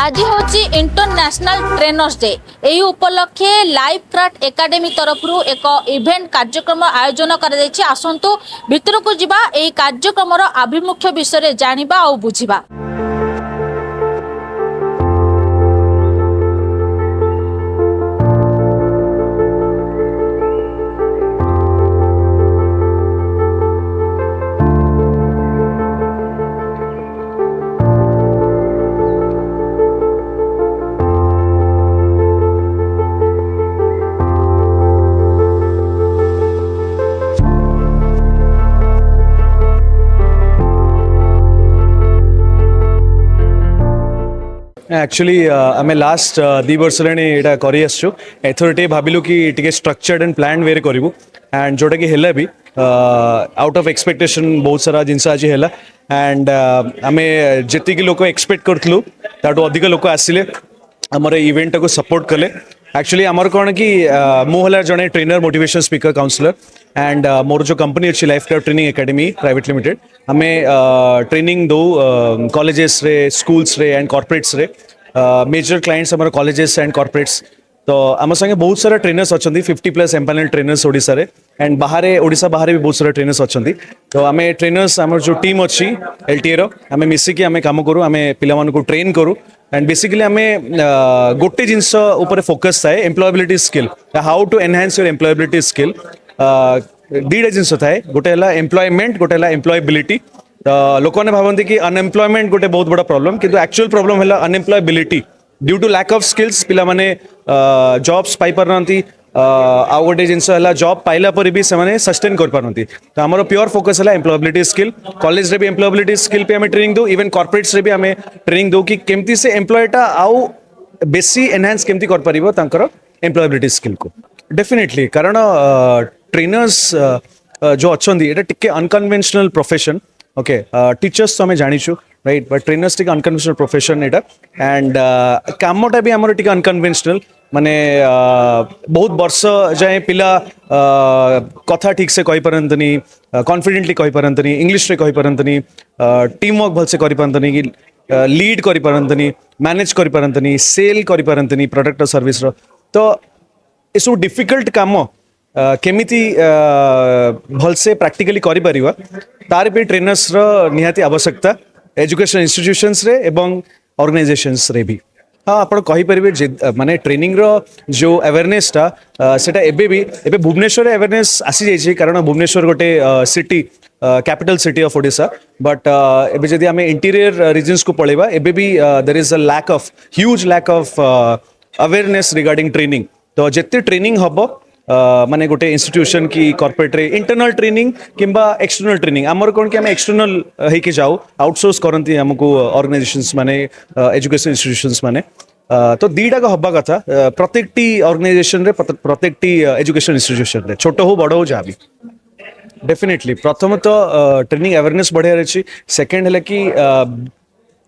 आज हूँ international trainers day. यही उपलक्षे लाइफ क्राफ्ट एकेडमी तरफ एक इवेंट कार्यक्रम आयोजन कर आसतु भितर को जीवा यही कार्यक्रम आभिमुख्य विषय जानिबा और बुझिबा। एक्चुअली आम लास्ट 2 वर्ष यहाँ कर भाविलु कि स्ट्रक्चर्ड एंड प्लान वे करूँ एंड जोटा कि है भी आउट ऑफ एक्सपेक्टेशन बहुत सारा जिनस आज है एंड आम जी लोक एक्सपेक्ट करूँ ताठू अधिक लोक आसिले आमर इवेंट को सपोर्ट कले। एक्चुअली आमर कौन कि मुझे जड़े trainer motivation speaker counsellor and more जो कंपनी अच्छी life craft training academy private limited आम ट्रेनिंग दो कॉलेजेस रे स्कूल्स रे एंड कॉर्पोरेट्स रे मेजर क्लाइंट्स आम कॉलेजेस एंड कॉर्पोरेट्स तो आम संगे बहुत सारा ट्रेनर्स अच्छा 50+ एम्पानल ट्रेनर्स ओडिशा रे एंड बाहर ओडिशा बाहर भी बहुत सारा ट्रेनर्स अच्छा तो आम ट्रेनर्स आम जो टीम अच्छी LTA रो आम मिसिकी आम काम करूँ आम पिला ट्रेन करूँ एंड बेसिकली आम गोटे जिनस उपर फोकस थाए employability skill how to enhance your employability skill दीटा जिनस थाए गोटे है एम्प्लॉयमेंट गोटे है एम्प्लॉयबिलिटी तो लोक मैंने भावती कि अनएम्प्लॉयमेंट गोटे बहुत बड़ा प्रॉब्लम किंतु एक्चुअल प्रॉब्लम है unemployability due to lack of skills पिला माने जॉब्स पाई पारनांती आउ गोटे जिनस है जॉब पाइला पर भी से सस्टेन कर पारनांती तो आमर प्योर फोकस है एम्प्लॉयबिलिटी स्किल कॉलेज रे भी एम्प्लॉयबिलिटी स्किल पे आम ट्रेनिंग दो इवन कॉर्पोरेट्स रे भी आम ट्रेनिंग दो कि केमती से एम्प्लॉयटा आउ बेसी एनहांस केमती कर पारिबो तांकर एम्प्लॉयबिलिटी स्किल को डेफिनेटली कारण ट्रेनर्स जो अच्छा ये टिके अनकन्वेन्शनल प्रोफेशन ओके टीचर्स तो आम जानीचु राइट बट ट्रेनर्स टिके अनकन्वेन्शनल प्रोफेशन यहाँ एंड कामटा भी आमर टिके अनकन्वेन्शनल माने बहुत वर्ष जाए पिला कथा ठीक से कही पारंतनी कॉन्फिडेंटली कही पारंतनी इंग्लिश रे कही पारंतनी टीम वर्क भलसे करी पारंतनी कि लीड करी पारंतनी मैनेज करी पारंतनी सेल करी पारंतनी प्रोडक्ट और सर्विस रो तो ये सब डिफिकल्ट काम केमिति भलसे प्रैक्टिकली करि परिबा तार पे ट्रेनर्स रो निहाती आवश्यकता एजुकेशन इंस्टीट्यूशंस रे एवं ऑर्गेनाइजेशंस रे भी हाँ आप कही पारे माने ट्रेनिंग रो जो अवेयरनेस टा सेटा एबे भी एबे भुवनेश्वर अवेयरनेस आसी जाइए कारण भुवनेश्वर गोटे city capital city of Odisha but एबे जदि आमे इंटीरियर रीजन्स को पळेबा एबे भी there is a lack of huge lack of awareness regarding training तो जिते ट्रेनिंग हबो माने गोटे इंस्टीट्यूशन की कॉर्पोरेट रे इंटरनल ट्रेनिंग किंबा एक्सटर्नल ट्रेनिंग आमर कौन कि आम एक्सटर्नल होके जाऊ आउटसोर्स करती आमको ऑर्गेनाइजेशंस माने एजुकेशन इंस्टीट्यूशंस माने तो दीटा का हवा कथा प्रत्येक टी ऑर्गेनाइजेशन रे प्रत्येक टी एजुकेशन इंस्टीट्यूशन रे छोट हो बड़ हो जहाँ भी डेफिनेटली प्रथम तो ट्रेनिंग अवेयरनेस बढ़िया रही सेकेंड है कि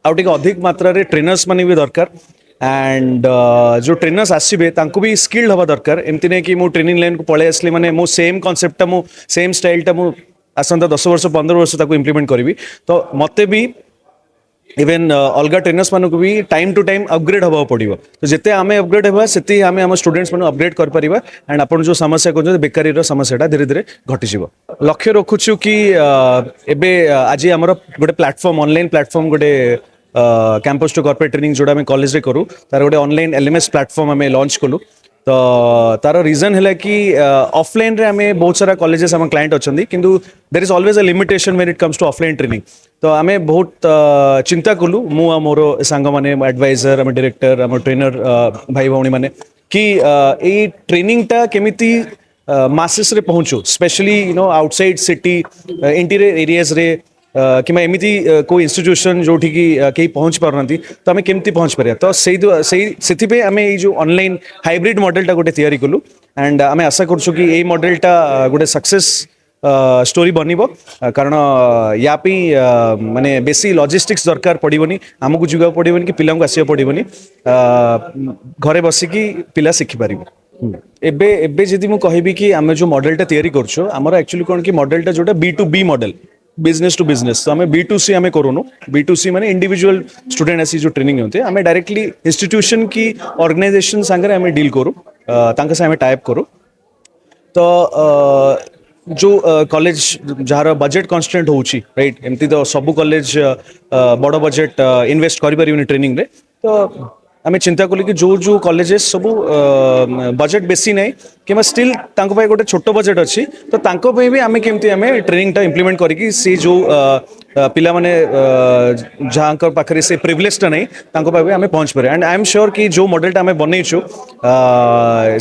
आउटे अधिक मात्रा रे ट्रेनर्स माने भी दरकार एंड जो ट्रेनर्स आसबे तांको भी स्किल्ड हवा दरकार एमती नहीं कि मु ट्रेनिंग लाइन को पळे आसली माने मो सेम कॉन्सेप्ट मु सेम स्टाइलटा मु आसंता 10 वर्ष 15 वर्ष ताको इम्प्लीमेंट करी तो मते भी इवेन अलग ट्रेनर्स मानक भी टाइम टू टाइम अपग्रेड हवा पड़ो तो जिते आम अपग्रेड हवा से आम आम स्टूडेंट्स मान अपग्रेड कर पारिबा एंड आपन जो समस्या कहते बेकारी समस्या धीरे धीरे घटीज लक्ष्य रखुचु कि एबे आज आमर गोटे प्लेटफॉर्म ऑनलाइन प्लेटफॉर्म गोटे कैंपस टू कॉर्पोरेट ट्रेनिंग जोड़ा आम कॉलेज रे करूँ तार गोटे ऑनलाइन LMS प्लेटफॉर्म आम लॉन्च कलु तो तार रीजन है कि ऑफलाइन रे आमे बहुत सारा कॉलेजेस आम क्लाइंट अच्छा किंतु there is always a limitation when it comes to offline training तो आमे बहुत चिंता कलु मु मोर सांग माने एडवाइजर आम डायरेक्टर आम ट्रेनर भाई भौणी माने कि ए ट्रेनिंग टा केमिति मासेस रे पहुंचू specially outside city interior areas रे कि एमती कोई इंस्टीट्यूशन जो कहीं पहुँच पारना तो आम केमती पहुँच पार तो से आम जो ऑनलाइन हाइब्रिड मॉडलटा गोटे तैयारी कलु एंड आम आशा करूँ कि यही मॉडलटा गोटे सक्सेस स्टोरी बनब कारण या माने बेसी लॉजिस्टिक्स दरकार पड़ोनी आमको जुआ पड़ोनी कि पिला आसवा पड़ोनी घरे बसिकी पिला शिखिपार एबे एबे जदि मु कहबी कि आम जो मॉडलटा तैयारी करछो हमर एक्चुअली कोन कि मॉडलटा जोटा B2B model business to business तो आम B2C आम करूनु B2C माने इंडिविजुअल स्टूडेंट आसी जो ट्रेनिंग होते आम डायरेक्टली इंस्टीट्यूशन की ऑर्गेनाइजेशन सांगे आम डील करूँ तांका से आम टाइप करूँ तो जो कॉलेज जार बजेट कन्स्टेंट होची राइट एमती तो सब कॉलेज बड़ बजेट इन्वेस्ट करि परिबनी ट्रेनिंग रे तो आम चिंता कलु कि जो जो कॉलेजेस सब बजेट बेसी नहीं कि स्टिल गोटे छोट बजेट अच्छी तो तांको भी आम केमती आम ट्रेनिंगटा इम्प्लीमेंट करी से जो पिला माने जहाँ पाखे से प्रिविलेजटा नहीं आम पहुँच पारे एंड आई एम श्योर कि जो मॉडलटा आम बनईचु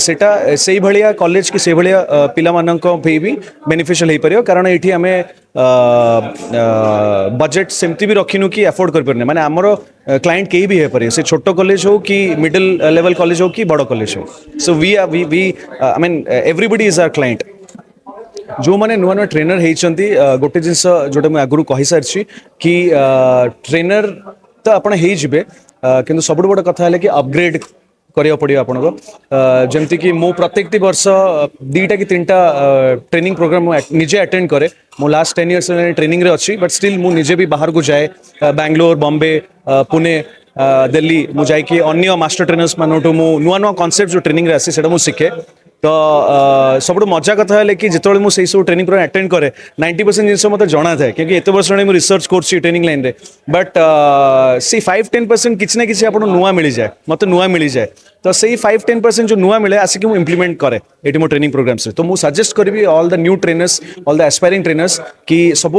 सेटा से भाया कॉलेज कि से भाया पिला मानक भी बेनिफिशियल हो पार कारण ये आम बजेट सेमती भी रखिनु कि एफोर्ड कर पारे माने आमर क्लाइंट कहीं भी है पारे से छोट कॉलेज हो कि मिडिल लेवल कॉलेज हो कि बड़ कॉलेज हो so we I mean everybody is our client जो मैंने नुआ नुआ ट्रेनर होती गोटे जिनस जोटा मुझे आगुरी कही सारी कि ट्रेनर तो आपड़ होइबे किंतु सब बड़ कथा है कि अपग्रेड करिया पड़ो आपको जमती कि मु प्रत्येक वर्ष 2टा कि 3टा ट्रेनिंग प्रोग्राम निजे अटेंड करे मो लास्ट 10 इयर्स ट्रेनिंग रे अच्छी बट स्टिल मु निजे भी बाहर को जाए बैंगलोर बॉम्बे पुणे दिल्ली मु जाइए अन्य मास्टर ट्रेनर्स मानू मु नुआ नुआ कॉन्सेप्ट जो ट्रेनिंग रे आसी सेटा मु शिखे तो सब मजा कथा है कि जिते मुझे सब ट्रेनिंग प्रोग्राम अटेंड करे 90% जिन मत जना था क्योंकि एत वर्ष मुझे रिसर्च कर ट्रेनिंग लाइन रे बट से 5-10% किसी ना कि नुआ मिल जाए मत नुआ मिल जाए तो से 5-10% जो नुआ मिले आसिक मुझे इम्प्लीमेंट करे ये मो ट्रेनिंग प्रोग्राम्स तो मुझे सजेस्ट करी all the new trainers all the aspiring trainers कि सब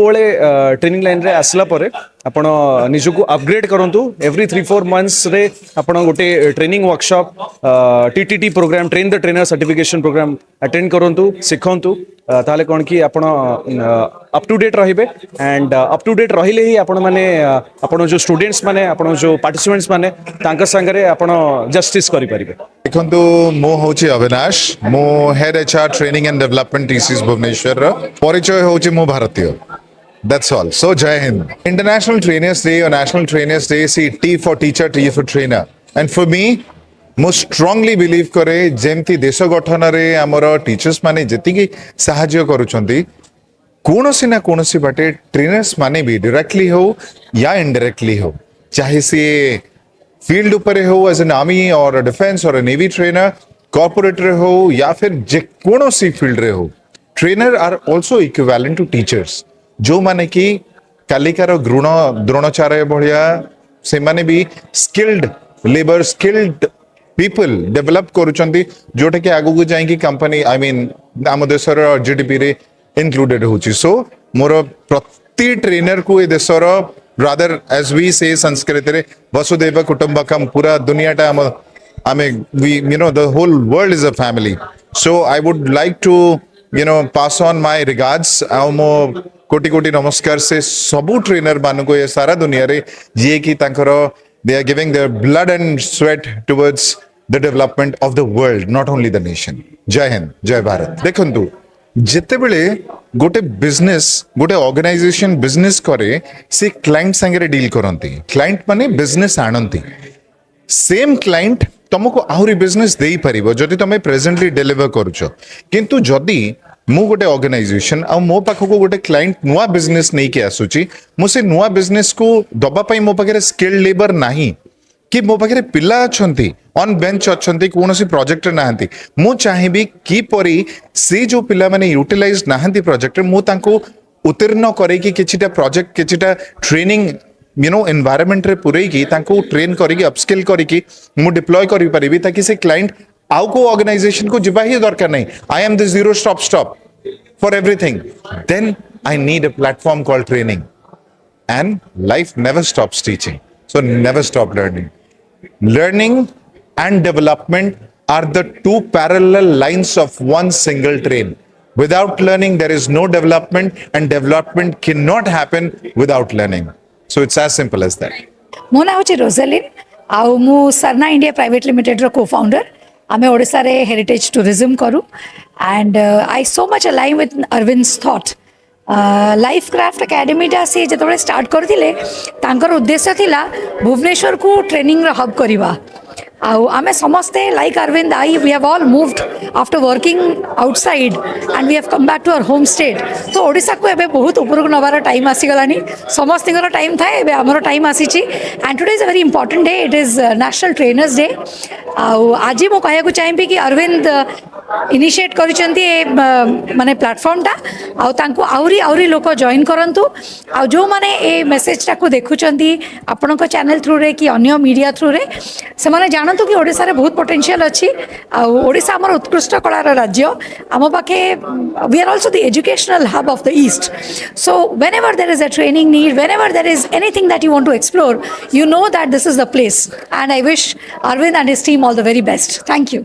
ट्रेनिंग लाइन रे आसला परे आपण निजको अपग्रेड करंतु एवरी 3-4 मंथ्स रे आपण गोटे training workshop TTT programme train the trainer certification programme attend करंतु शिखंतु ताले कोन कि आपण अप टू डेट रहिबे एंड अप टू डेट रहिले ही आपण माने आपण जो स्टूडेंट्स माने आपण जो पार्टिसिपेंट्स माने तांका संगरे आपण जस्टिस करि परिबे देखो मो होची अविनाश मो head HR training and development TCS Bhubaneswar परिचय होची मो भारतीय दैट्स ऑल सो जय हिंद इंटरनेशनल ट्रेनर्स डे और national trainers day C T for teacher T for trainer and for me मु स्ट्रांगली बिलीव करे जेमती देश गठन रे हमर टीचर्स माने जति साहाय्य करूछंती कोनोसी ना कोनोसी बाटे ट्रेनर्स माने भी डायरेक्टली हो या इनडायरेक्टली हो चाहे से फील्ड ऊपर हो एज एन आर्मी और डिफेंस और नेवी ट्रेनर कॉर्पोरेट रे हो या फिर जे कोनोसी फील्ड रे हो trainer are also equivalent to teachers जो माने कि कालिकार द्रोणाचार्य भलिया से माने भी skilled labour skilled people develop करूचंती जोटा कि आगु को जाई कि कंपनी आई मीन आम देशर जीडीपी रे इंक्लूडेड होची सो मोर प्रति ट्रेनर को ए देशर रादर एज वी से संस्कृत रे वसुदेव कुटुंबकम पूरा दुनियाटा आमे we you know the whole world is a family so I would like to you know pass on my regards आ मो कोटि कोटि नमस्कार से सबु ट्रेनर मान को ये सारा दुनिया रे जे कि तांकर they are giving their blood and sweat towards the development of the world not only the nation jai hind jai bharat देखंतु जेते बेले गोटे बिजनेस गोटे ऑर्गेनाइजेशन बिजनेस करे से क्लाइंट संगे डील करंती क्लाइंट माने बिजनेस आनंती सेम क्लाइंट तुमको आहुरी बिजनेस देई परिबो जदि तमे प्रेजेंटली डिलीवर करूछो किंतु जदि मु गोटे ऑर्गेनाइजेशन आ मो पाखको गोटे क्लाइंट नुआ बिजनेस नहीं के आसुची मु से नुआ बिजनेस को दबा पई मो पाखरे स्किल्ड लेबर नाही कि मो पाखरे पिल्ला अछंती ऑन बेंच अछंती कोनोसी प्रोजेक्ट नाहंती मु चाहिबी कि परी से जो पिल्ला माने यूटिलाइज नाहंती प्रोजेक्ट मु तांको उत्तीर्ण करे कि किछिटा प्रोजेक्ट किछिटा ट्रेनिंग यू नो एनवायरनमेंट रे पुरै की तांको ट्रेन करी कि अपस्किल करी कि मु डिप्लॉय करी परिबी ताकि से क्लाइंट आउ को ऑर्गेनाइजेशन को जिबा ही दरकार नहीं I am the zero stop for everything then I need a platform called training and life never stops teaching so never stop learning and development are the two parallel lines of one single train Without learning, there is no development, and development cannot happen without learning. So it's as simple as that. मो ना हूँ रोजालिन आउ मु Sarna India private limited रो co founder आमे ओडिसा रे heritage tourism करू and I so much align with Arvind's thought life craft एकेडमीटा से जो स्टार्ट करथिले तांकर उद्देश्य थिला भुवनेश्वर को ट्रेनिंग रो हब करवा आउ आमे समस्ते like Arvind I we have all moved after working outside and we have come back to our home state तो ओडिसा को एबे बहुत ऊपर को नबार टाइम आसीगलानी समस्तर टाइम था एबे हमर टाइम आसीची and today is a very important day it is national trainers day आउ आज मु कहया को चाहिबी कि अरविंद इनिशिएट करिसेंती माने प्लेटफॉर्म टा आउ तांको आउरी लोक जॉइन करंतु आउ जो माने ए मेसेज टा को देखुचंती आपन को चैनल थ्रू रे कि अन्य मीडिया थ्रू रे से माने जानतु कि ओडिसा रे बहुत पोटेंशियल अछि आउ ओडिसा हमर उत्कृष्ट कलार राज्य आम पाखे we are also the educational hub of the east so whenever there is a training need whenever there is anything that you want to explore you know that this is the place and I wish Arvind and his team all the very best thank you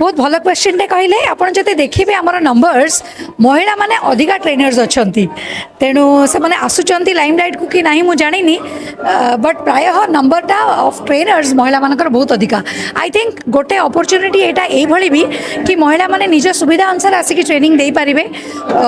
बहुत भल question कहले आपन जते देखिबे हमर numbers महिला माने अधिका trainers अछंती तेणु से माने आसुचंती लाइमलाइट को कि नाही मु जानिनी बट प्राय नंबरटा ऑफ ट्रेनर्स महिला मानकर बहुत अधिका आई थिंक गोटे अपॉर्चुनिटी एटा ए भली भी कि महिला माने निज सुविधा अनुसार आसिक ट्रेनिंग दे पारिबे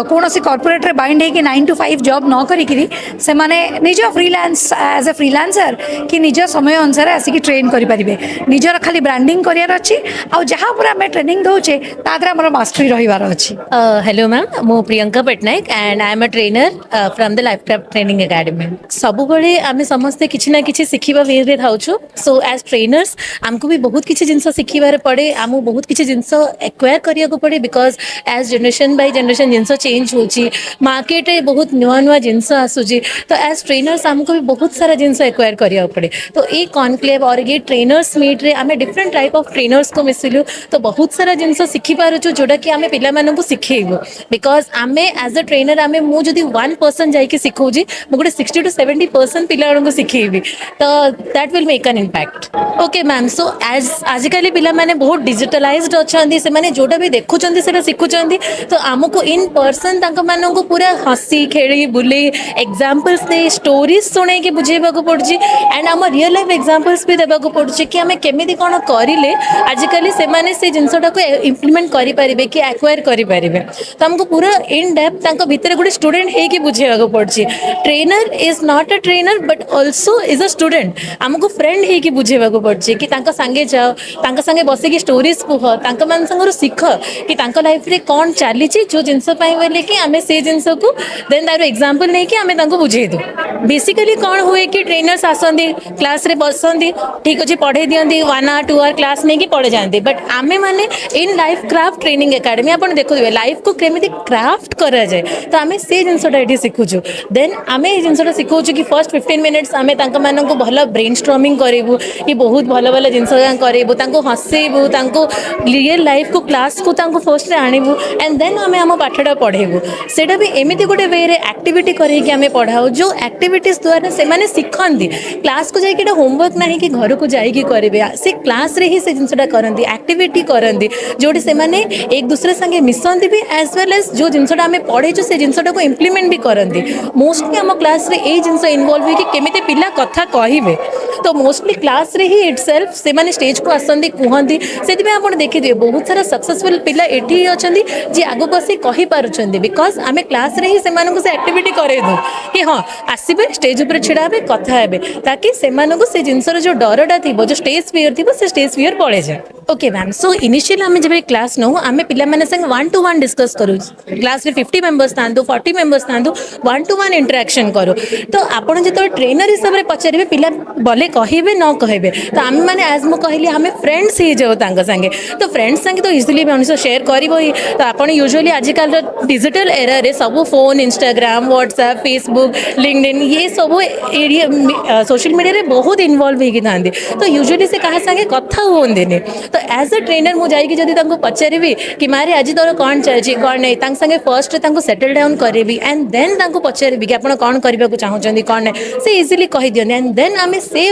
कौन सी कॉर्पोरेट रे बाइंड है कि 9 to 5 जॉब न करिकरी से माने निज फ्रीलांस एज अ फ्रीलांसर कि निज समय अनुसार आसिक ट्रेन करि पारिबे निजर खाली ब्रांडिंग करियार अछि आ जहां पर हमें ट्रेनिंग दउचे तादरा हमर मास्टरी रहिवार अछि हेलो मैम मो Priyanka Patnaik and I am a trainer from the life craft training academy सब बड़े आम समस्ते किसी ना किसी शिखा वे थाउछु सो एज ट्रेनर्स आमको भी बहुत किसी जिनस शिखार पड़े आम बहुत किसी जिनस एक्वायर करिया को पड़े because age generation by generation genus change होची मार्केट रे बहुत नुआ नुआ जिनस आसुची तो एज ट्रेनर्स आमको भी बहुत सारा जिनस एक्वायर करिया पड़े तो ये कॉन्क्लेव और ये ट्रेनर्स मीट रे आम डिफरेंट टाइप ऑफ ट्रेनर्स को मिसिलु तो बहुत सारा जिनस शिखि पारुछु जोटा कि आम पिला माननकु शिखेइबु बिकॉज आम एज अ ट्रेनर आम मु जदि 1% जाइके शिखौजी मु गोटे 60 to 70% पिला को शिखेइबि तो that will make an impact okay ma'am so as आजिकली पिला माने बहुत डिजिटलाइज्ड अछंती से माने जोटा भी देखुचंती सेटा शिखुचंती तो आमको इन पर्सन तांको माननकु पूरा हसी खेली बुले एग्जांपल्स दे स्टोरीज सुने के बुझेबा को पड़जी एंड आम रियल लाइफ एग्जांपल्स भी देबा को पड़जी कि आम केमिति कोन करिले आजिकली से माने से जिनसटा को इम्प्लीमेंट करि परिबे कि एक्वायर करि परिबे तो हमको पूरा इन डेप्थ तांको भीतर गोटे स्टूडेंट हे कि बुझेबा को पड़जी trainer is not a trainer but also is a student हमको फ्रेंड हे कि बुझेबा को पड़जी कि तांको संगे जाओ तांको संगे बसे कि स्टोरीज कुह तांको मान संगरो सिख कि तांको लाइफ रे कोन चाली छि जो जिंस पाई बोले कि हमें से जिंस को देन तारो एग्जांपल नै कि हमें तांको बुझे दो बेसिकली कोन हुए कि ट्रेनर्स आसंदी क्लास रे बसंदी ठीक अछि पढ़े दियंदी 1 hour 2 hour क्लास नै कि पढ़े जानते बट आमे माने in life craft training academy आपण देखुबे लाइफ को केमिति क्राफ्ट करा जाय तो आमे से जिंसटा एठी सिखुछु देन आमे ए जिंसटा सिखुछु कि फर्स्ट 15 मिनिट्स आमे तांको मानको भलो ब्रेनस्टॉर्मिंग करिवु कि बहुत भलो भलो जिंस करिवु तांको हसेबु तांको रियल लाइफ को क्लास को तांको फर्स्ट रे आनिबु एंड देन आमे हम पाठडा पढेबु सेटा भी एमिति गोटे वे रे एक्टिविटी करै कि आमे पढाउ जो एक्टिविटीज द्वारा से माने सिखंदी क्लास को जाय कि होमवर्क नाही कि घर को जाय कि करबे से क्लास रे ही से जिंसटा करंदी एक्टिविटी करंदी जोटी से माने एक दूसरे संगे मिसंदी भी एज वेल एज जो जिनसटा हमें पढ़े जो से जिनसटा को इम्प्लीमेंट भी करंदी मोस्टली हम क्लास रे ए जिनस इन्वॉल्व हो कि केमिते पिला कथा कहिबे तो मोस्टली क्लास रे ही इटसेल्फ से माने स्टेज को आसंदी कुहंदी सेति में आपण देखि दिए बहुत सारा सक्सेसफुल पिला एठी अछंदी जे आगो बसी कहि पारुछंदी बिकॉज हमें क्लास रे ही से मानको से एक्टिविटी करे दो कि हां आसीबे स्टेज ऊपर छिड़ा हेबे कथा हेबे ताकि से मानको से जिनसर जो डरडा थिबो जो स्टेज फियर थिबो से स्टेज फियर पळे जाय ओके मैम सो इनिशियल हमें जब क्लास नो आम पिला माने संग 1 to 1 डिस्कस करू क्लास रे 50 मेंबर्स थांदो 40 मेंबर्स थांदो 1 to 1 इंटरेक्शन करू तो आपण जतो ट्रेनर हिसाब रे पचारिबे पिला बोले कहिबे न कहिबे तो आम माने आज मु कहली हमें फ्रेंड्स ही जाओ तांग संगे तो फ्रेंड्स संगे तो इजीली मनुष्य शेयर करिवो ही तो आपण यूजुअली आजकल डिजिटल एरा रे सब phone Instagram WhatsApp Facebook LinkedIn ये सब एरिया सोशल मीडिया रे बहुत इन्वॉल्व हो कि थांदी तो यूजुअली से कहा संगे कथा होंदेने तो एज अ ट्रेनर मुझे जाइए जदि पचारि कि मारे आज तोर कौन चलती कौन नहीं संगे फर्स्ट सेटल डाउन करी एंड देन पचारि कि आप कौन करने को चाहते कौन नहीं से इजिली कही दिखते एंड देन आम से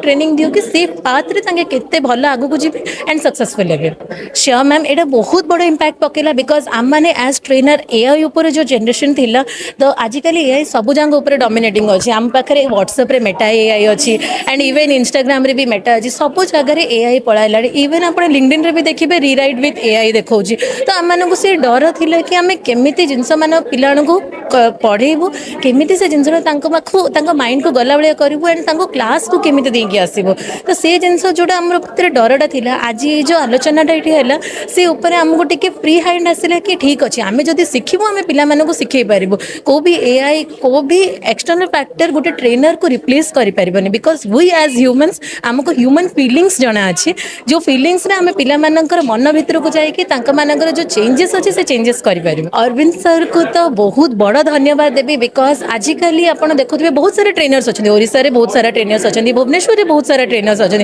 ट्रेनिंग दियो कि से पाथ रे केते भल आगू जी एंड सक्सेसफुल हे श्योर मैम एटा बहुत बड़ इम्पैक्ट पकेला बिकॉज आम मैंने एज ट्रेनर एआई ऊपर जो जनरेशन थिला तो आजिकल एआई सब जाक ऊपर डोमिनेटिंग अच्छी आम पाखे व्हाट्सएप रे मेटा एआई अच्छी एंड इवन इंस्टाग्राम रे भी मेटा अच्छी सब जगह एआई पढ़ाला इवन आप लिंक्डइन रे भी देखिए रीराइट विथ एआई देखा तो आम मानक से डर थिला कि आम केमिति जिनस मान पिला पढ़ेबू केमिति से जिनस माइंड को गला भाया करूँ एंड क्लास को केमिति देकी आसबो तो से जिनस जोटा आम भीतर डरटा थिला आज ये जो आलोचनाटा ये है से ऊपर आमको टिके फ्री हैंड आसला कि ठीक अच्छे आम जब शिखू आम पिला शिखई पारू को भी एआई को भी एक्सटर्नल फैक्टर गोटे ट्रेनर को रिप्लेस करें बिकज वी एज ह्यूमन्स आमको ह्यूमन फिलिंग्स जना अच्छे जो फिलिंग्स आम पिला मन भीतर को जाकर जो चेंजेस अच्छे से चेंजेस करें अरविंद सर को तो बहुत बड़ा धन्यवाद देवी बिकज आजिकल आप देखुए बहुत सारे ट्रेनर्स अच्छा ओडिशा रे बहुत सारा ट्रेनर्स अच्छा भुवनेश्वर में बहुत सारा ट्रेनर्स अच्छा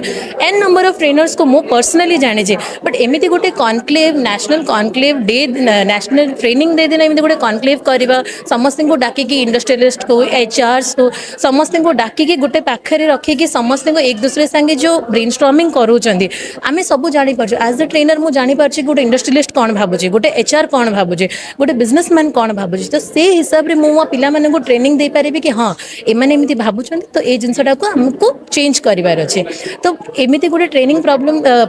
एन नंबर ऑफ ट्रेनर्स को मु पर्सनली जाने बट एमती गोटे conclave national conclave day national training दे देना एमती गोटे कॉन्क्लेव करवा समस्त को डाकिकी इंडस्ट्रियलिस्ट को एचआरस को समस्त को डाकिकी गोटे पाखे रखिकी समस्त को एक दूसरे संगे जो ब्रेनस्टॉर्मिंग करूँगी आम सब जापर एज अ ट्रेनर मुझे जापर गोटे इंडस्ट्रियलिस्ट कौन भावुँ गोटे एचआर कौन भावुँ गोटे बिजनेसमैन कौन भावुँ तो से हिसाब से मुझे पिला को ट्रेनिंग दे पारि कि हाँ एमने एमती भावुं तो ये जिनसा को आमको चेंज करार अच्छे तो एमती गोटे ट्रेनिंग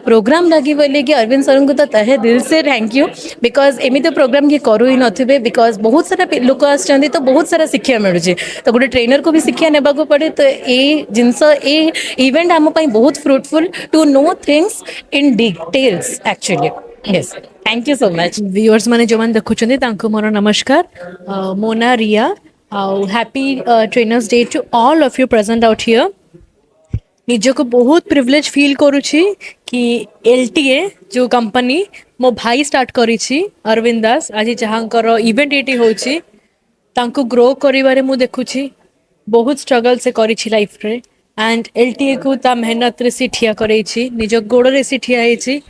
प्रोग्राम लगे बोले कि अरविंद सर को तो तहे दिल से थैंक यू बिकज एमती प्रोग्राम किए करू ही नथिबे बिकज बहुत सारा लोक आसछन्ती तो बहुत सारा शिक्षा मिलूँ तो गोटे ट्रेनर को भी शिक्षा नेबा को पड़े तो ये जिनस ये इवेंट आम बहुत fruitful to know things in details actually yes thank you so much viewers मैंने जो मैंने देखुं मोर नमस्कार मो ना Riya happy trainers day to all of you present out here निज को बहुत प्रिविलेज फील करुछि कि एलटीए जो कंपनी मो भाई स्टार्ट करिछि अरविंद दास आज जहाँकर इवेंट ये होछि तांको ग्रो करिवारे मु देखुछि बहुत स्ट्रगल से करिछि लाइफ रे एंड एलटीए को ता मेहनत रे सी ठिया करैछि निज गोड़ रे सी ठिया हेछि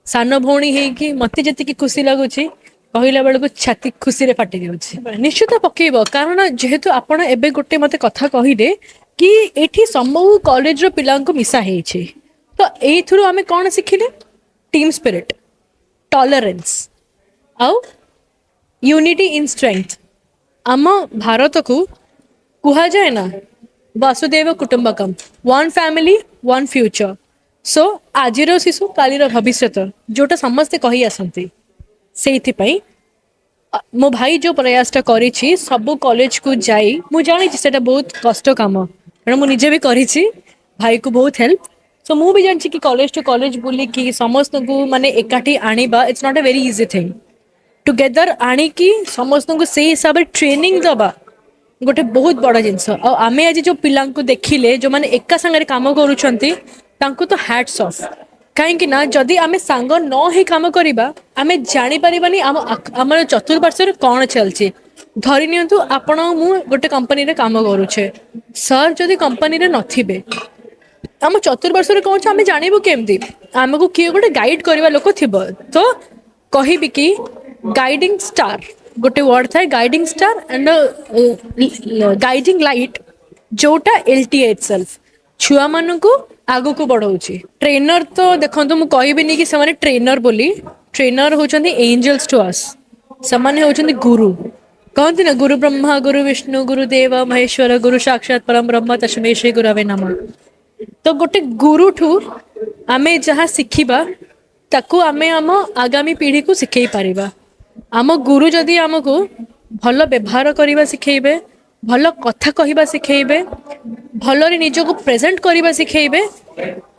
सान भौणी हेकि मते जति खुशी लगुछि कहला बेलू छाती खुशी रे फाटी जाउछि निश्चित पकेब कारण जेहेतु आपण एबे गोटे मते कथा कहिले कि एठी संभव कॉलेज रो पिला को मिसा हेछि तो एथुरु आमे कोन सिखिले टीम स्पिरिट टॉलरेंस आउ यूनिटी इन स्ट्रेंथ आम भारत को कुहा जाए ना वसुदेव कुटुंबकम one family one future so आजिर शिशु कालीर भविष्यत जोटा समस्ते कही आसती से मो भाई जो प्रयासटा करी सब कॉलेज को जाई मु जानी से बहुत कष्ट काम कारण मुझे भी करी भाई को बहुत हेल्प सो मु भी जानी कि कॉलेज टू कॉलेज बुलिकी समस्त को माने एकाठी आनिबा it's not a very easy thing together आनिकी समस्त को से हिसाब से ट्रेनिंग दबा गोटे बहुत बड़ा जिनस आम आज जो पिला देखिले जो मैंने एका सांगे काम करुँच तो हैट्स ऑफ कहीं ना जदि आम सांग न ही काम करवा आम जापर आम चतुर्पार्श्व कौन चलती धरी नियंतु आपण मु गोटे कंपनी रे काम करुचे सर जदि कंपनी रे नथिबे आम चतुर्पार्श्व कौन आम जानबू केमती आमको किए गोटे गाइड करवा लोक थिबो तो कहबी कि गाइडिंग स्टार गोटे वर्ड थाए guiding star and guiding light जोटा एलटीए इटसेल्फ छुआ मान को आगु को बढ़ाऊँगी ट्रेनर तो देखो मुझे कहबी कि से ट्रेनर बोली ट्रेनर होचंदी एंजल्स टू अस से होचंदी गुरु कहती ना गुरु ब्रह्मा गुरु विष्णु गुरु देव महेश्वर गुरु साक्षात परम ब्रह्म तस्मै श्री गुरवे नमः तो गोटे गुरु ठू आमे जहाँ शिखिबा ताकू आमे आम आगामी पीढ़ी को शिखई पारिबा आम गुरु जदि आमको भल व्यवहार करवा शिखेबे भल कथा कहवा शिखेबे भलरे निजको प्रेजेंट करवा शिखेबे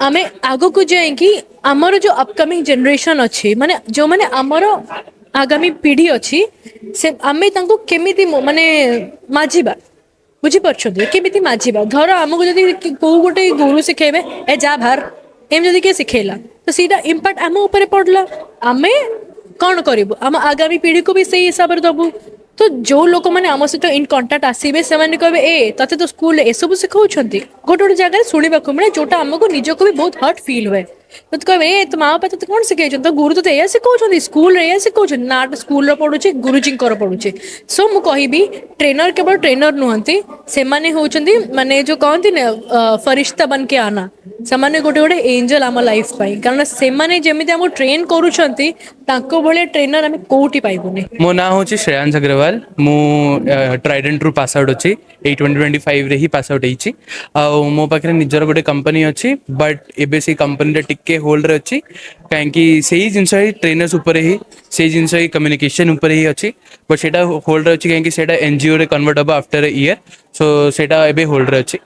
आमे आगो को जाएंगी आमर जो अपकमिंग जनरेशन अच्छी माने जो माने आमर आगामी पीढ़ी अच्छी से आमे तांको केमिति माने माजिबा बुझी परछोदे केमिति माजिबा धर आमको जदि को गोटे गुरु शिखेबे ए जा भार एम जदि के शिखेला तो सीधा इम्पैक्ट आम ऊपर पड़ला आमे कौन करूँ आम आगामी पीढ़ी को भी सही हिसाब से दबू तो जो लोक मैंने आम सहित इन कंटाक्ट आसबे से कहे ए तते तो स्कूल ए सब शिखाऊँ गोटे गोटे जगह शुणा मिले जोटा आमको निजको भी बहुत हर्ट फिल हुए तो कहबे ए तो माँ बापा तो कौन शिखे तो गुरु तो एया शिखाउछन स्कूल रे एया शिखाउछन ना स्कूल रो पढुचे गुरुजींकर पढुचे सो मु कहबी ट्रेनर केवल ट्रेनर नुहंती से माने होचंदी माने जो कहंती ने फरिश्ता बन के आना से गोटे गोटे एंजल आम लाइफ पाई कारण से माने जेमिति हमको ट्रेन करूछंती ताको भले ट्रेनर आमे कोठी पाइबुनी मो ना हूँ श्रेयांश अग्रवाल मु ट्राइडेंट रु पास आउट अच्छी 2025 रे ही पास आउट होइछि मो पाखे निजर गोटे कंपनी अच्छी बट एबे से कंपनी टिके होल्ड रे अच्छी कहीं से जिनस ही ट्रेनर्स उपर ही से जिनस ही कम्युनिकेशन उपर ही अच्छी बट सेटा होल्ड रे अच्छी कहीं सेटा एनजीओ रे कन्वर्ट हम आफ्टर ईयर सो सेटा एबे होल्ड रे अच्छी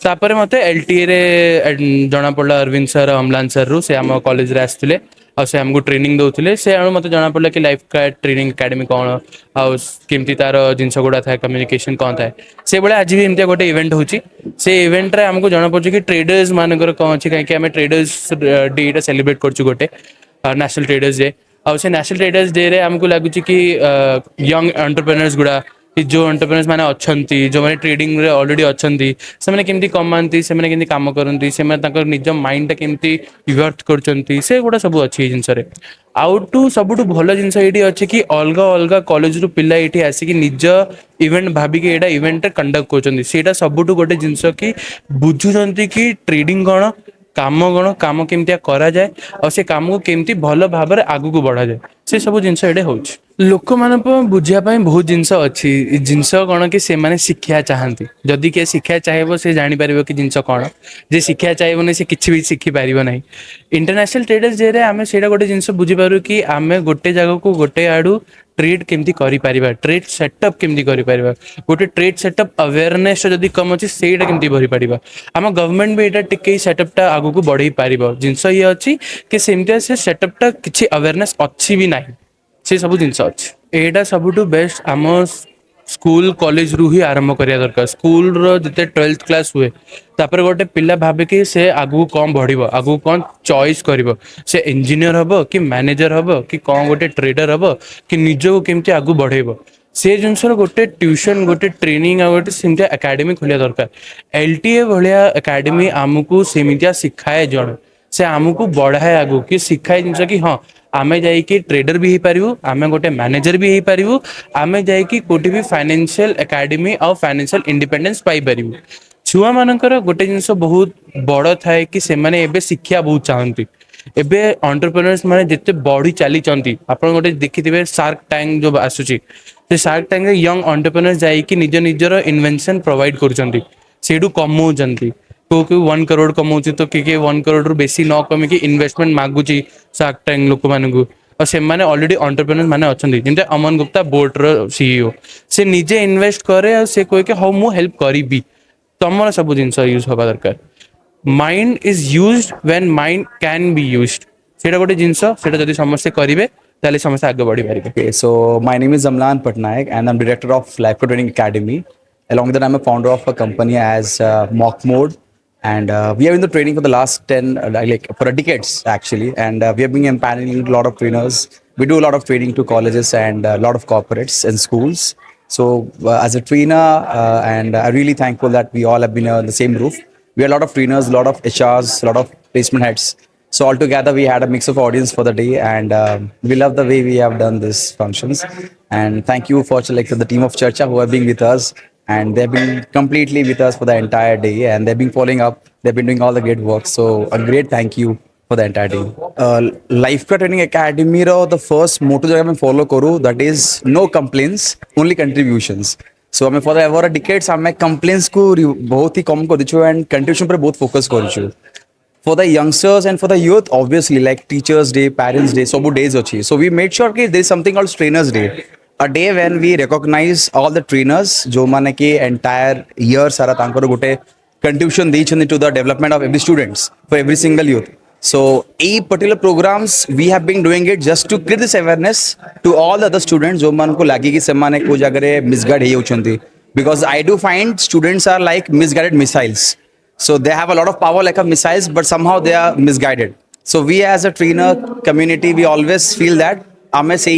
तापर मते एलटीए रे जना पड़ा अरविंद सर अम्लान सर रु से आम कॉलेज रे आसथिले आ से हमको ट्रेनिंग दौले से मत जना पड़ा कि लाइफ का ट्रेनिंग एकेडमी कौन आमती तार जिनस गुड़ा था कम्युनिकेशन कौन था से भाई आज भी एमती गोटे इवेंट होची से इवेंट रे हमको जना पड़े कि ट्रेडर्स मानकर कौन अच्छी कहीं आम ट्रेडर्स डे सेलिब्रेट करछु गोटे नेशनल ट्रेडर्स डे आ से नेशनल ट्रेडर्स डे रे हमको लगुच कि यंग एंटरप्रेन्योर्स गुड़ा कि जो एंटरप्रेन्योर्स माने अच्छंती जो माने ट्रेडिंग रे ऑलरेडी अच्छंती से माने केमती कमांती से माने केमती काम करंती से माने ताकर निज माइंड टा केमती वर्थ करचंती से गुड़ा सब अच्छी जिनस रे आउट टू सबुठु भल जिनस एठी अछि कि अलगा अलगा कॉलेज रु पिला एठी आसी कि निज इवेंट भाबी कि एटा इवेंट कंडक्ट करचंती सेटा सबुठु गोटे जिनस कि बुझुचंती कि ट्रेडिंग कोन काम केमती करा जाए और से काम को केमती भल भाव आगु को बढ़ा जाए से सब जिनस एडे होउछ लोक मान बुझापी बहुत जिनस अच्छी जिनस कौन कि से माने शिक्षा चाहती जदि किए शिक्षा चाहेब से जापर कि जिनस कौन जे शिक्षा चाहिए से किसी भी शिखी पार ना इंटरनेशनल ट्रेडर्स डे आम से गोटे जिनस बुझीपार कि आम गोटे जगह को गोटे आड़ू ट्रेड केमती करिपारिबा ट्रेड सेटअप केमती करिपारिबा गोटे ट्रेड सेटअप अवेयरनेस जदि कम अच्छी सेटा केमती भरी पारिबा आम गवर्नमेंट भी एटा टिके सेटअपटा आगु को बढ़ई पारिबो जिनस ये अच्छी कि सेमती से सेटअपटा किछि अवेयरनेस अच्छी भी नाही से सब जिनस अच्छी एटा सबुठु बेस्ट आम स्कूल कॉलेज रु ही आरंभ करिया दरकार स्कूल रो जते 12th क्लास हुए तापर गोटे पिला भाबे कि से आगु कौन बढ़िबो आगु कौन चॉइस करिबो से इंजीनियर हबो कि मैनेजर हबो कि कौन गोटे ट्रेडर हबो कि निज को केमती आगु बढ़ेबो से जिनस गोटे ट्यूशन गोटे ट्रेनिंग आ गोटे सेमती एकेडमी खोलिया दरकार एलटीए भलिया एकेडमी आमको सेमितिया सिखाए जण से आमको बढ़ाए आगु कि सिखाए जिनस कि हाँ आमे जाइकी ट्रेडर भी पारू आमे गोटे मैनेजर भी पारू आमे जाइकी कोठी भी फाइनेंशियल एकेडमी और फाइनेंशियल इंडिपेंडेंस पाई पारू छुआ मानकर गोटे जिनस बहुत बड़ थाए कि से माने एबे शिक्षा बहुत चाहती एबे एंटरप्रेन्योर्स माने जिते बढ़ी चली आपण गोटे देखिथिबे शार्क टैंक जो आसुची से शार्क टैंक रे यंग एंटरप्रेन्योर्स जाइकी निज निजर इन्वेंशन प्रोवाइड करूचंती सेडू कमौचंती को 1 करोड़ कमाऊँ तो किए 1 करोड़ रु बेसी न कमिकी इन्वेस्टमेंट मागुची शार्क टैंक लोक मानू और से माने ऑलरेडी एंटरप्रेन्योर्स माने अछंती जेंते अमन गुप्ता बोर्ड रो सीईओ से निजे इन्वेस्ट करे और से कोई के हाउ मु हेल्प करिबी तमरा सब जिंस यूज होबा दरकार mind is used when mind can be used सेटा गोटे जिंस सेटा जदी समस्त करिवे ताले समस्त आगे बढ़ी पारिबे Okay, so my name is Amlan Patnaik and I'm director of Life Training Academy. Along with that, I'm a founder of a company as Mock Mode, and we have been the training for the last 10, like for decades actually, and we have been empaneling a lot of trainers. We do a lot of training to colleges and a lot of corporates and schools. So as a trainer, and I'm really thankful that we all have been in the same roof. We have a lot of trainers, a lot of HRs, a lot of placement heads. So altogether, we had a mix of audience for the day, and we love the way we have done these functions. And thank you for like the team of Charcha who have been with us, and they've been completely with us for the entire day, and they've been following up. They've been doing all the great work. So a great thank you for the entire day. Life Training Academy ro the first motto jaga मैं follow करूँ that is no complaints, only contributions. So हमें for the over a decades हमें complaints को बहुत ही कम कर दिचो and contribution पर बहुत focus कर दिचो. For the youngsters and for the youth, obviously, like Teachers' Day, Parents' Day, so days achi. So we made sure that there is something called Trainers' Day, a day when we recognize all the trainers, जो माने कि entire year सारा तांकर गोटे contribution देइछन to the development of every students for every single youth. So a particular programs we have been doing it just to create this awareness to all the other students जो मान को लागे कि से माने को जगह misguide hey होचंती, because I do find students are like misguided missiles. So they have a lot of power like a missiles, but somehow they are misguided. So we as a trainer community, we always feel that आमे से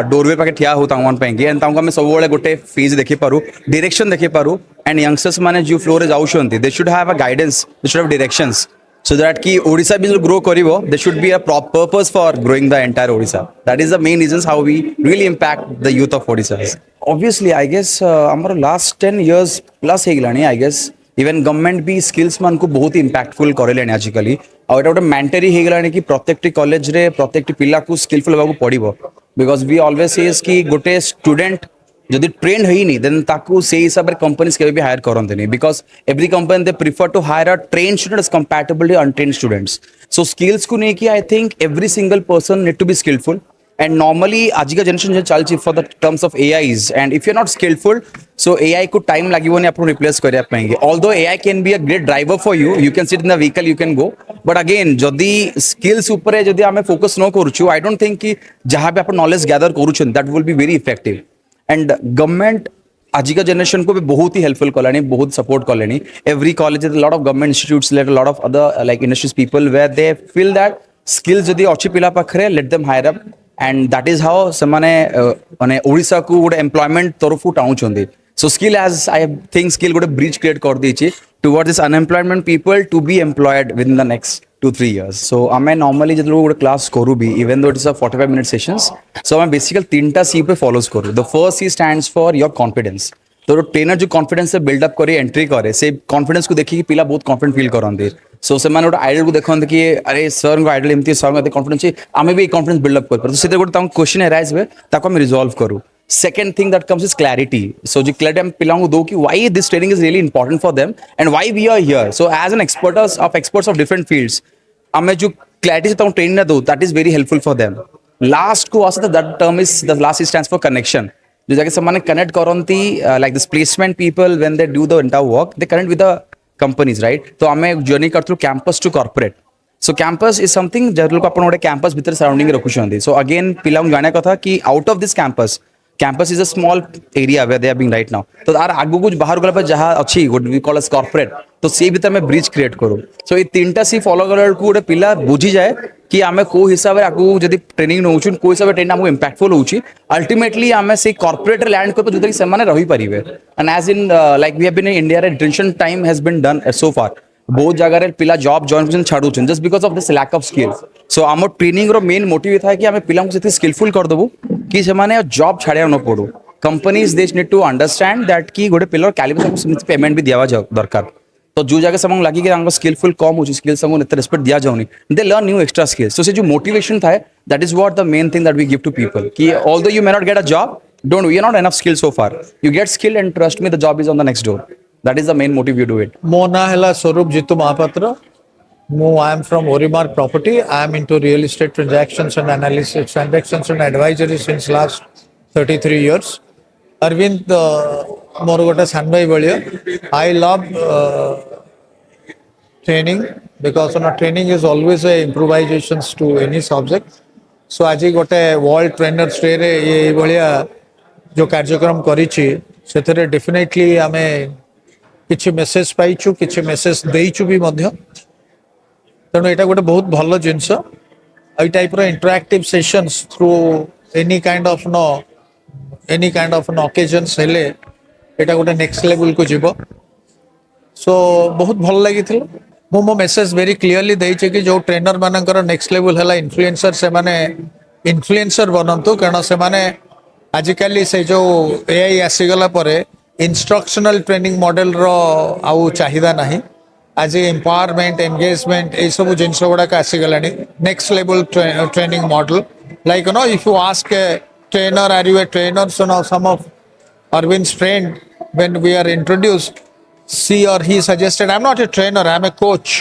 doorway पाके ठिया होता हूँ पाएंगे and ताऊँ का मैं सब वाले गोटे phase देखे पारू, direction देखे पारू, and youngsters माने जो floor is out शोंती, they should have a guidance, they should have directions. so that ki Odisha will grow karibo, there should be a purpose for growing the entire Odisha. That is the main reasons how we really impact the youth of Odisha. Obviously, I guess our last 10 years plus heglani, I guess even government भी skills मान को बहुत impactful करेलेनी आजिकली और एटा गोटे mandatory हेगलानी कि प्रत्येकटी college रे प्रत्येकटी पिला को skillful होगा पड़िबो because we always says कि गोटे student जदि trained है नहीं then ताकू से हिसाब रे companies केबे भी hire करंतनी because every company they prefer to hire a trained student as compatible to untrained students. So skills को नहीं कि I think every single person need to be skillful. And normally आज का जनरेशन जो चल ची for the terms of AIs and if you're not skillful so AI को time लागिवो नहीं आपको replace करिया पाएंगे. Although AI can be a great driver for you, you can sit in the vehicle, you can go. But again जदि skills ऊपर है जदि हमें focus न करूचु, I don't think कि जहाँ पे अपन knowledge gather करूचु that will be very effective. And government आज का जनरेशन को भी बहुत ही हेल्पफुल कलानी बहुत सपोर्ट कलानी every college lot of government institutes let lot of other like industries people where they feel that skills जदि अच्छी पिला पाखरे let them hire up and that is how से माने ओडिसा को गोटे एम्प्लॉयमेंट तरफ टाउंचंदी so skill as I think skill गोटे ब्रिज क्रिएट कर देछि towards this unemployment people to be employed with in the next 2-3 years. So आमे normally जब लोग क्लास करू भी even though it is a 45 minute sessions so आमे basically तीनटा C पे follows करू. The first C stands for your confidence. तो ट्रेनर जो कॉन्फिडेंस से बिल्डअप करे एंट्री करे से कॉन्फिडेंस को देखिए कि पिला बहुत कॉन्फिडेंट फील करते सो से गोटे आइडल को देखते कि अरे सर को आइडल एमती सर को कॉन्फिडेंस आमे भी कॉन्फिडेंस बिल्डअप कर तो से गोटे क्वेश्चन एराइज हुए ताको आम रिजॉल्व करू. Second thing that comes is clarity. So जो clarity हम पिलाओं को दो कि why this training is really important for them and why we are here. So as an experts of different fields हमें जो clarity से ट्रेनिंग ना दो that is very helpful for them. Last को आसा that term is the last stands for connection. जो जाके समाने connect करंती like this placement people when they do the entire work they connect with the companies right. तो हमें journey करते हैं campus to corporate. So campus is something जब लोग अपन उड़े campus भीतर surrounding रखुछ होंदी. So again पिलाओं जाने का था कि out of this campus is a small area where they are being right now. तो आर आगु कुछ बाहर गला पर जहाँ अच्छी what we call as corporate तो से भीतर में ब्रिज क्रिएट करूँ. So ये तीनटा सी फॉलो करल को उड़े पिला बुझी जाए कि आमे को हिसाब रे आगु जदि ट्रेनिंग नउछु को हिसाब रे ट्रेनिंग हमको इंपैक्टफुल होउची अल्टीमेटली आमे से कॉर्पोरेट लैंड को जोता कि से माने रही परिबे and as in like we have been in India retention time has been done so far बहुत जगह रे पिला जॉब जॉइन करछन छाडू छन just because of this lack of skills. So आम ट्रेनिंग रो मेन मोटिव था कि आमे पिला को से स्किलफुल कर देबो कि से माने जॉब छाड़िया न पड़ो. Companies they need to understand that कि गोटे पिलर कैलिबर से पेमेंट भी दिया दरकार. तो जो जगह से लगी कि स्किलफुल कम हो स्किल्स रेस्पेक्ट दिया जाऊनी they learn new extra skills. तो से जो मोटिवेशन था that is what the main thing that we give to people कि although you may not get a job don't you are not enough skill so far you get skill and trust me the job is on the next door. That is the main motive you do it. मो ना है Swarup Jitu Mahapatra. I am from Orimark property. I am into real estate transactions and analysis transactions and advisory since last 33 years. Arvind मोर गोटे सान भाई भाया. I love training because training is always a improvisations to any subject. So आज गोटे world trainers day रे ये भलिया जो कार्यक्रम करिछि सेथरे डेफिनेटली आमे किछि मेसेज पाइछु किछि मेसेज देइछु भी मध्य तेणु एटा गोटे बहुत भलो जिंस आई टाइप रो interactive sessions through any kind of an occasions हेले एटा गोटे नेक्स्ट लेवल को जीवो. सो बहुत भल लगी मो मेसेज वेरी क्लियरली देइछे कि जो ट्रेनर मानकर नेक्स्ट लेवल है इन्फ्लुएंसर से माने इन्फ्लुएंसर बनंतु कारण से माने आजिकली से जो एआई आसीगला परे इंस्ट्रक्शनल ट्रेनिंग मॉडल रो आउ चाहिदा नहीं. आज एम्पावरमेंट एंगेजमेंट ए सब जिनस गुड़ाक आसीगलानी next level training model like no if you ask a trainer are you a trainer so now some of Arvind's friend when we are introduced she or he suggested I'm not a trainer I'm a coach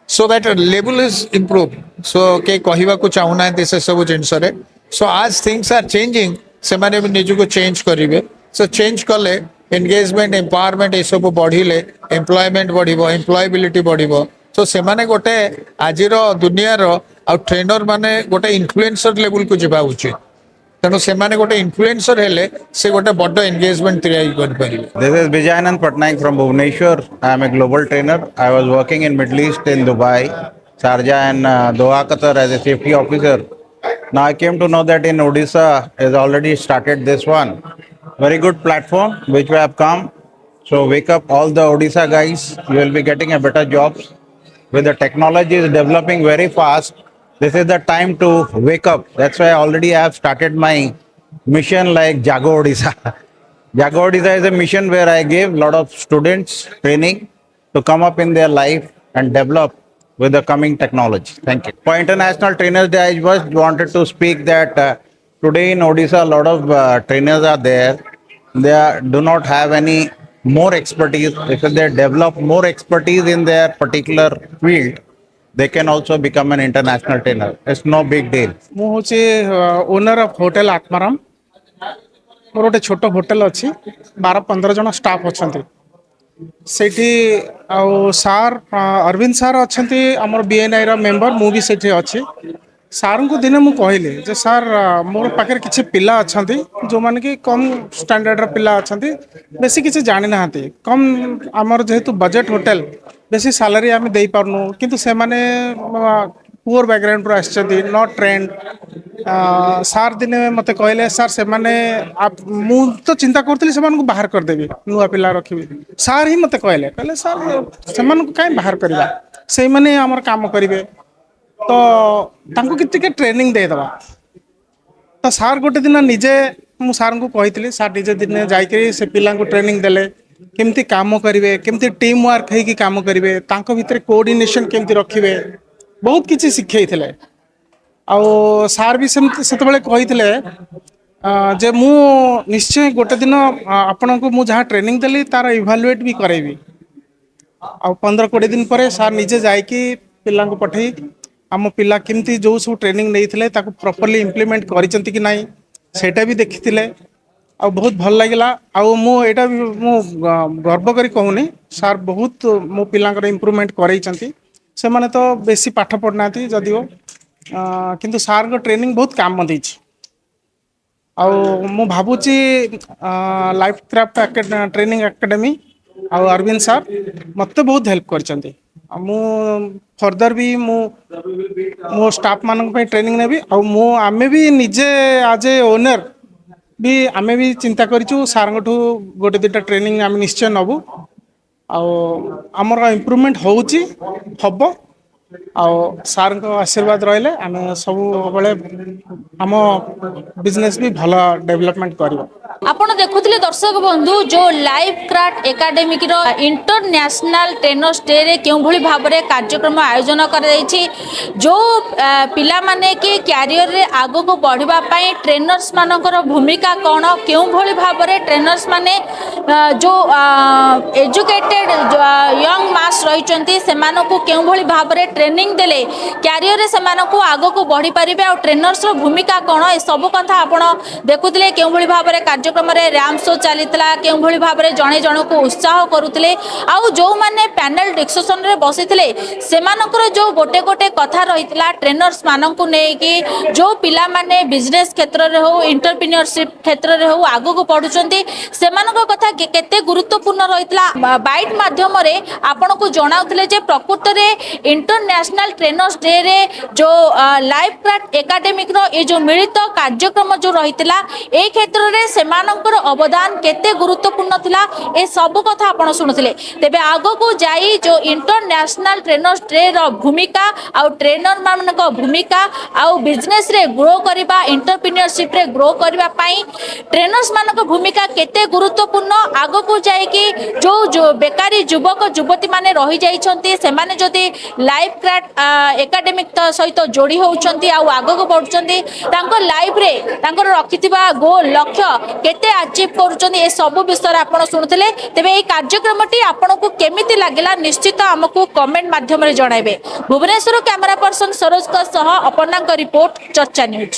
so that level is improved. So के कहिबा को चाहुना है से सब जिनस रे. So as things are changing से माने भी निज को चेंज करिवे. So चेंज कले एंगेजमेंट एम्पावरमेंट ए सब बढ़िले एम्प्लॉयमेंट बढ़िबो एम्प्लॉयबिलिटी बढ़िबो. So से माने गोटे आजिरो दुनिया रो आ ट्रेनर माने गोटे इन्फ्लुएंसर लेवल को जिबा उचित तेणु से गोटे इन्फ्लुएंसर हेले से गोटे बड़ एंगेजमेंट तैयारी कर पारिबे. This is Vijayanand Patnaik from Bhubaneswar. I am a global trainer. I was working in Middle East in Dubai, Sharjah and Doha, Qatar as a safety officer. Now I came to know that in Odisha has already started this one. Very good platform which we have come. So wake up all the Odisha guys. You will be getting a better jobs. with the technology is developing very fast, this is the time to wake up. That's why already I have started my mission like Jago Odisha. Jago Odisha is a mission where I give a lot of students training to come up in their life and develop with the coming technology. Thank you. For International Trainers Day, I just wanted to speak that today in Odisha, a lot of trainers are there. Do not have any more expertise. If they develop more expertise in their particular field, they can also become an international trainer. It's no big deal. ମୁଁ ହେଉଛି owner of hotel Atmaram. ମୋର ଗୋଟେ ଛୋଟ hotel ଅଛି, 12-15 ଜଣ staff ଅଛନ୍ତି ସେଇଠି। ଆଉ ସାର୍ ଅରବିନ୍ଦ ସାର୍ ଅଛନ୍ତି ଆମର BNIର ମେମ୍ବର, ମୁଁ ବି ସେଇଠି ଅଛି। ସାର୍ଙ୍କୁ ଦିନେ ମୁଁ କହିଲି ଯେ ସାର୍ ମୋର ପାଖରେ କିଛି ପିଲା ଅଛନ୍ତି ଯେଉଁମାନେ କି କମ୍ ଷ୍ଟାଣ୍ଡାର୍ଡ଼ର ପିଲା ଅଛନ୍ତି, ବେଶୀ କିଛି ଜାଣିନାହାନ୍ତି, କମ୍ ଆମର ଯେହେତୁ ବଜେଟ୍ ହୋଟେଲ ବେଶୀ ସାଲାରୀ ଆମେ ଦେଇପାରୁନୁ, କିନ୍ତୁ ସେମାନେ ପୁଅର ବ୍ୟାକଗ୍ରାଉଣ୍ଡରୁ ଆସିଛନ୍ତି, ନଟ୍ ଟ୍ରେଣ୍ଡ। ସାର୍ ଦିନେ ମୋତେ କହିଲେ ସାର୍ ସେମାନେ ମୁଁ ତ ଚିନ୍ତା କରୁଥିଲି ସେମାନଙ୍କୁ ବାହାର କରିଦେବି, ନୂଆ ପିଲା ରଖିବି। ସାର୍ ହିଁ ମୋତେ କହିଲେ ସାର୍ ସେମାନଙ୍କୁ କାହିଁ ବାହାର କରିବା, ସେଇମାନେ ଆମର କାମ କରିବେ, ତ ତାଙ୍କୁ ଟିକେ ଟ୍ରେନିଂ ଦେଇଦେବା। ତ ସାର୍ ଗୋଟେ ଦିନ ନିଜେ, ମୁଁ ସାର୍ଙ୍କୁ କହିଥିଲି, ସାର୍ ନିଜେ ଦିନେ ଯାଇକରି ସେ ପିଲାଙ୍କୁ ଟ୍ରେନିଂ ଦେଲେ, କେମିତି କାମ କରିବେ, କେମିତି ଟିମ୍ ୱାର୍କ ହେଇକି କାମ କରିବେ, ତାଙ୍କ ଭିତରେ କୋଅର୍ଡିନେସନ୍ କେମିତି ରଖିବେ, ବହୁତ କିଛି ଶିଖେଇଥିଲେ। ଆଉ ସାର୍ ବି ସେମିତି ସେତେବେଳେ କହିଥିଲେ ଯେ ମୁଁ ନିଶ୍ଚୟ ଗୋଟେ ଦିନ ଆପଣଙ୍କୁ ମୁଁ ଯାହା ଟ୍ରେନିଂ ଦେଲି ତାର ଇଭାଲୁଏଟ୍ ବି କରେଇବି। ଆଉ 15-20 ଦିନ ପରେ ସାର୍ ନିଜେ ଯାଇକି ପିଲାଙ୍କୁ ପଠେଇ ଆମ ପିଲା କେମିତି ଯେଉଁ ସବୁ ଟ୍ରେନିଂ ନେଇଥିଲେ ତାକୁ ପ୍ରପରଲି ଇମ୍ପ୍ଲିମେଣ୍ଟ କରିଛନ୍ତି କି ନାହିଁ ସେଇଟା ବି ଦେଖିଥିଲେ। ଆଉ ବହୁତ ଭଲ ଲାଗିଲା। ଆଉ ମୁଁ ଏଇଟା ବି ମୁଁ ଗର୍ବ କରି କହୁନି, ସାର୍ ବହୁତ ମୋ ପିଲାଙ୍କର ଇମ୍ପ୍ରୁଭମେଣ୍ଟ କରେଇଛନ୍ତି। ସେମାନେ ତ ବେଶୀ ପାଠ ପଢ଼ିନାହାନ୍ତି ଯଦିଓ, କିନ୍ତୁ ସାର୍ଙ୍କ ଟ୍ରେନିଂ ବହୁତ କାମ ଦେଇଛି। ଆଉ ମୁଁ ଭାବୁଛି ଲାଇଫ୍ କ୍ରାଫ୍ଟ ଟ୍ରେନିଂ ଏକାଡେମୀ ଆଉ ଅରବିନ୍ଦ ସାର୍ ମୋତେ ବହୁତ ହେଲ୍ପ କରିଛନ୍ତି। ଆଉ ମୁଁ ଫର୍ଦର ବି ମୋ ଷ୍ଟାଫ୍ ମାନଙ୍କ ପାଇଁ ଟ୍ରେନିଂ ନେବି। ଆଉ ଆମେ ବି ନିଜେ ଆଜ୍ ଏ ଓନର୍ ବି ଆମେ ବି ଚିନ୍ତା କରିଛୁ ସାର୍ଙ୍କଠୁ ଗୋଟେ ଦୁଇଟା ଟ୍ରେନିଂ ଆମେ ନିଶ୍ଚୟ ନେବୁ। ଆଉ ଆମର ଇମ୍ପ୍ରୁଭମେଣ୍ଟ ହେଉଛି, ହେବ। ଆଉ ସାର୍ଙ୍କ ଆଶୀର୍ବାଦ ରହିଲେ ଆମେ ସବୁବେଳେ ଆମ ବିଜନେସ୍ ବି ଭଲ ଡେଭଲପମେଣ୍ଟ କରିବ। ଆପଣ ଦେଖୁଥିଲେ ଦର୍ଶକ ବନ୍ଧୁ ଯେଉଁ ଲାଇଫ୍ କ୍ରାଫ୍ଟ ଏକାଡେମିକର ଇଣ୍ଟରନ୍ୟାସନାଲ ଟ୍ରେନର୍ସ ଡେରେ କେଉଁଭଳି ଭାବରେ କାର୍ଯ୍ୟକ୍ରମ ଆୟୋଜନ କରାଯାଇଛି। ଯେଉଁ ପିଲାମାନେ କି କ୍ୟାରିୟରରେ ଆଗକୁ ବଢ଼ିବା ପାଇଁ ଟ୍ରେନର୍ସ ମାନଙ୍କର ଭୂମିକା କ'ଣ, କେଉଁଭଳି ଭାବରେ ଟ୍ରେନର୍ସ ମାନେ ଯେଉଁ ଏଜୁକେଟେଡ୍ ୟଙ୍ଗ ମାସ୍ ରହିଛନ୍ତି ସେମାନଙ୍କୁ କେଉଁଭଳି ଭାବରେ ଟ୍ରେନିଂ ଦେଲେ କ୍ୟାରିୟରରେ ସେମାନଙ୍କୁ ଆଗକୁ ବଢ଼ିପାରିବେ, ଆଉ ଟ୍ରେନର୍ସର ଭୂମିକା କ'ଣ, ଏସବୁ କଥା ଆପଣ ଦେଖୁଥିଲେ। କେଉଁଭଳି ଭାବରେ କାର୍ଯ୍ୟକ୍ରମରେ ର୍ୟାମ୍ପ ଶୋ ଚାଲିଥିଲା, କେଉଁଭଳି ଭାବରେ ଜଣେ ଜଣକୁ ଉତ୍ସାହ କରୁଥିଲେ। ଆଉ ଯେଉଁମାନେ ପ୍ୟାନେଲ ଡିସ୍କସନରେ ବସିଥିଲେ ସେମାନଙ୍କର ଯେଉଁ ଗୋଟେ ଗୋଟେ କଥା ରହିଥିଲା ଟ୍ରେନର୍ସ ମାନଙ୍କୁ ନେଇକି, ଯେଉଁ ପିଲାମାନେ ବିଜନେସ୍ କ୍ଷେତ୍ରରେ ହେଉ, ଏଣ୍ଟରପ୍ରିନିୟରସିପ୍ କ୍ଷେତ୍ରରେ ହେଉ ଆଗକୁ ବଢ଼ୁଛନ୍ତି ସେମାନଙ୍କ କଥା କେତେ ଗୁରୁତ୍ୱପୂର୍ଣ୍ଣ ରହିଥିଲା। ବାଇଟ୍ ମାଧ୍ୟମରେ ଆପଣଙ୍କୁ ଜଣାଉଥିଲେ ଯେ ପ୍ରକୃତରେ ଇଣ୍ଟରନ୍ୟାସନାଲ ଟ୍ରେନର୍ସ ଡେରେ ଯେଉଁ ଲାଇଫ୍ କ୍ରାଫ୍ଟ ଏକାଡେମିକର ଏ ଯେଉଁ ମିଳିତ କାର୍ଯ୍ୟକ୍ରମ ଯେଉଁ ରହିଥିଲା এই ক্ষেত্রে সেমানଙ୍କର অবদান কেতে গুরুত্বপূর্ণ ଥିଲା, এ সবু কথা আপন শুণুলে। তেবে আগকু যাই যে ইন্টারন্যাশনাল ট্রেনর্স ডে র ভূমিকা আউ ট্রেনর মানক ভূমিকা আউ বিজনেস রে গ্রো করিবা, এন্টারপ্রেনিয়রশিপ রে গ্রো করিবা পাই ট্রেনর্স মানক ভূমিকা কেতে গুরুত্বপূর্ণ, আগকু যাইকি যে বেকারি যুবক যুবতী মানে রহি যাইছন্তি সেমানে যদি লাইফ ক্রাফ্ট একাডেমিক সহিত যোড়ি হউছন্তি আউ আগকু বঢ়ুছন্তি, তাঙ্ক লাইফ রে তাঙ্কর রখিଥିବା গোল লক্ষ্য কেতে আচিভ করুছন্তি, এ সবু বিষয়ে আপন শুণুলে। তেবে এই কার্যক্রমটি আপনার কেমিতি লাগিলা নিশ্চিত আমকু কমেন্ট মাধ্যমে জনাইবে। ভুবনেশ্বর ক্যামেরা পর্সন সରୋଜ ସହ ଅପର୍ଣ୍ଣାଙ୍କ ରିପୋର୍ଟ ଚର୍ଚ୍ଚା ନ୍ୟୁଜ୍।